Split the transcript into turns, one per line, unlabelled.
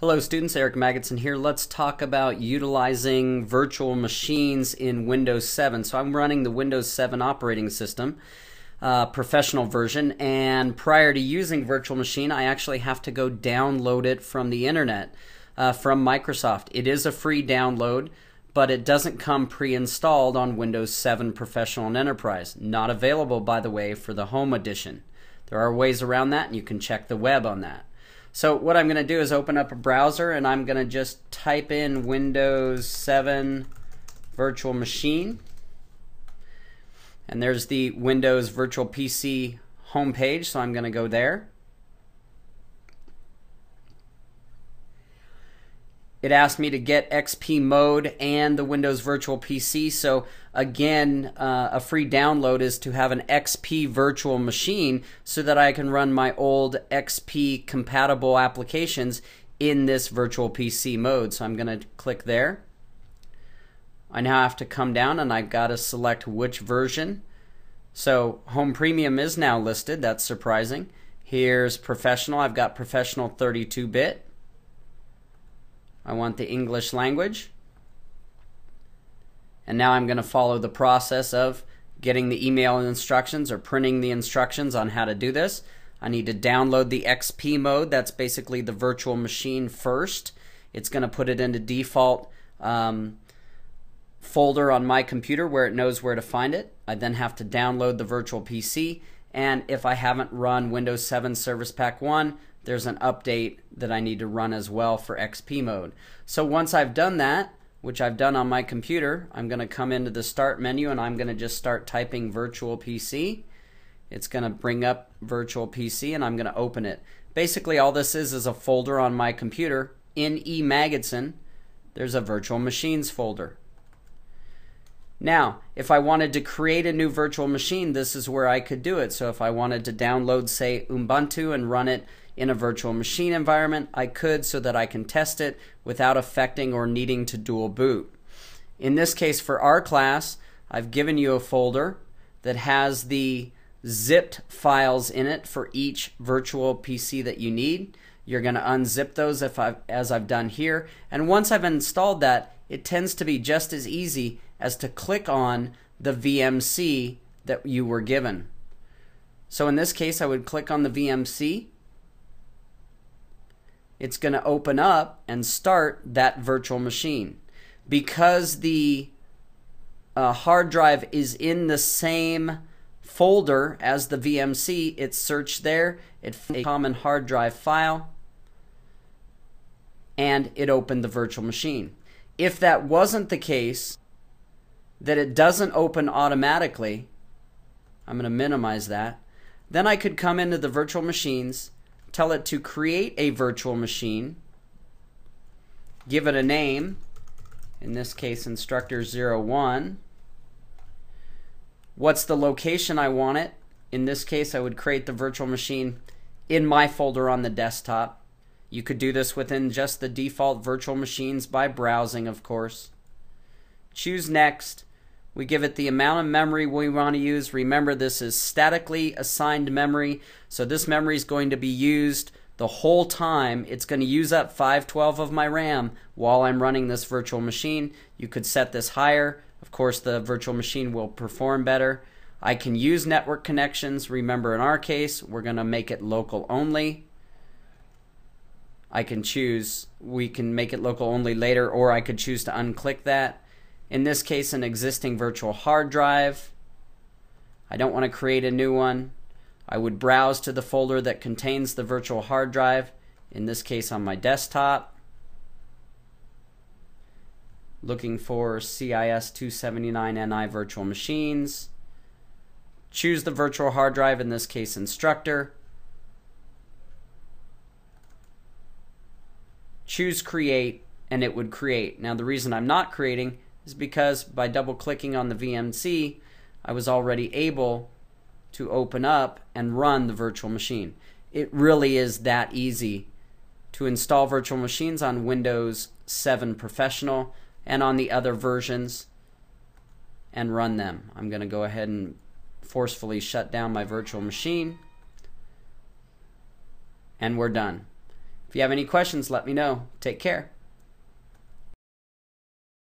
Hello students, Eric Magidson here. Let's talk about utilizing virtual machines in Windows 7. So I'm running the Windows 7 operating system, professional version, and prior to using virtual machine I actually have to go download it from the internet, from Microsoft. It is a free download, but it doesn't come pre-installed on Windows 7 Professional and Enterprise. Not available, by the way, for the Home Edition. There are ways around that, and you can check the web on that. So what I'm going to do is open up a browser, and I'm going to just type in Windows 7 Virtual Machine. And there's the Windows Virtual PC homepage, so I'm going to go there. It asked me to get XP mode and the Windows Virtual PC. So again, a free download is to have an XP virtual machine so that I can run my old XP compatible applications in this virtual PC mode. So I'm going to click there. I now have to come down and I've got to select which version. So Home Premium is now listed. That's surprising. Here's Professional. I've got Professional 32-bit. I want the English language. And now I'm going to follow the process of getting the email instructions or printing the instructions on how to do this. I need to download the XP mode. That's basically the virtual machine first. It's going to put it into default folder on my computer where it knows where to find it. I then have to download the virtual PC. And if I haven't run Windows 7 Service Pack 1, there's an update that I need to run as well for XP mode. So once I've done that, which I've done on my computer, I'm going to come into the Start menu and I'm going to just start typing Virtual PC. It's going to bring up Virtual PC and I'm going to open it. Basically all this is a folder on my computer. In eMagidson, there's a Virtual Machines folder. Now, if I wanted to create a new virtual machine, this is where I could do it. So if I wanted to download, say, Ubuntu and run it in a virtual machine environment, I could, so that I can test it without affecting or needing to dual boot. In this case, for our class, I've given you a folder that has the zipped files in it for each virtual PC that you need. You're going to unzip those as I've done here. And once I've installed that, it tends to be just as easy as to click on the VMC that you were given. So in this case, I would click on the VMC. It's going to open up and start that virtual machine. Because the hard drive is in the same folder as the VMC, it's searched there, it found a common hard drive file, and it opened the virtual machine. If that wasn't the case, that it doesn't open automatically, I'm going to minimize that, then I could come into the virtual machines, tell it to create a virtual machine, give it a name, in this case Instructor01. What's the location I want it? In this case I would create the virtual machine in my folder on the desktop. You could do this within just the default virtual machines by browsing, of course. Choose Next. We give it the amount of memory we want to use. Remember, this is statically assigned memory, so this memory is going to be used the whole time. It's going to use up 512 of my RAM while I'm running this virtual machine. You could set this higher. Of course, the virtual machine will perform better. I can use network connections. Remember, in our case, we're going to make it local only. I can choose, we can make it local only later, or I could choose to unclick that. In this case, an existing virtual hard drive. I don't want to create a new one. I would browse to the folder that contains the virtual hard drive, in this case on my desktop. Looking for CIS 279NI virtual machines. Choose the virtual hard drive, in this case Instructor. Choose Create, and it would create. Now the reason I'm not creating is because by double clicking on the VMC, I was already able to open up and run the virtual machine. It really is that easy to install virtual machines on Windows 7 Professional and on the other versions and run them. I'm going to go ahead and forcefully shut down my virtual machine, and we're done. If you have any questions, let me know. Take care.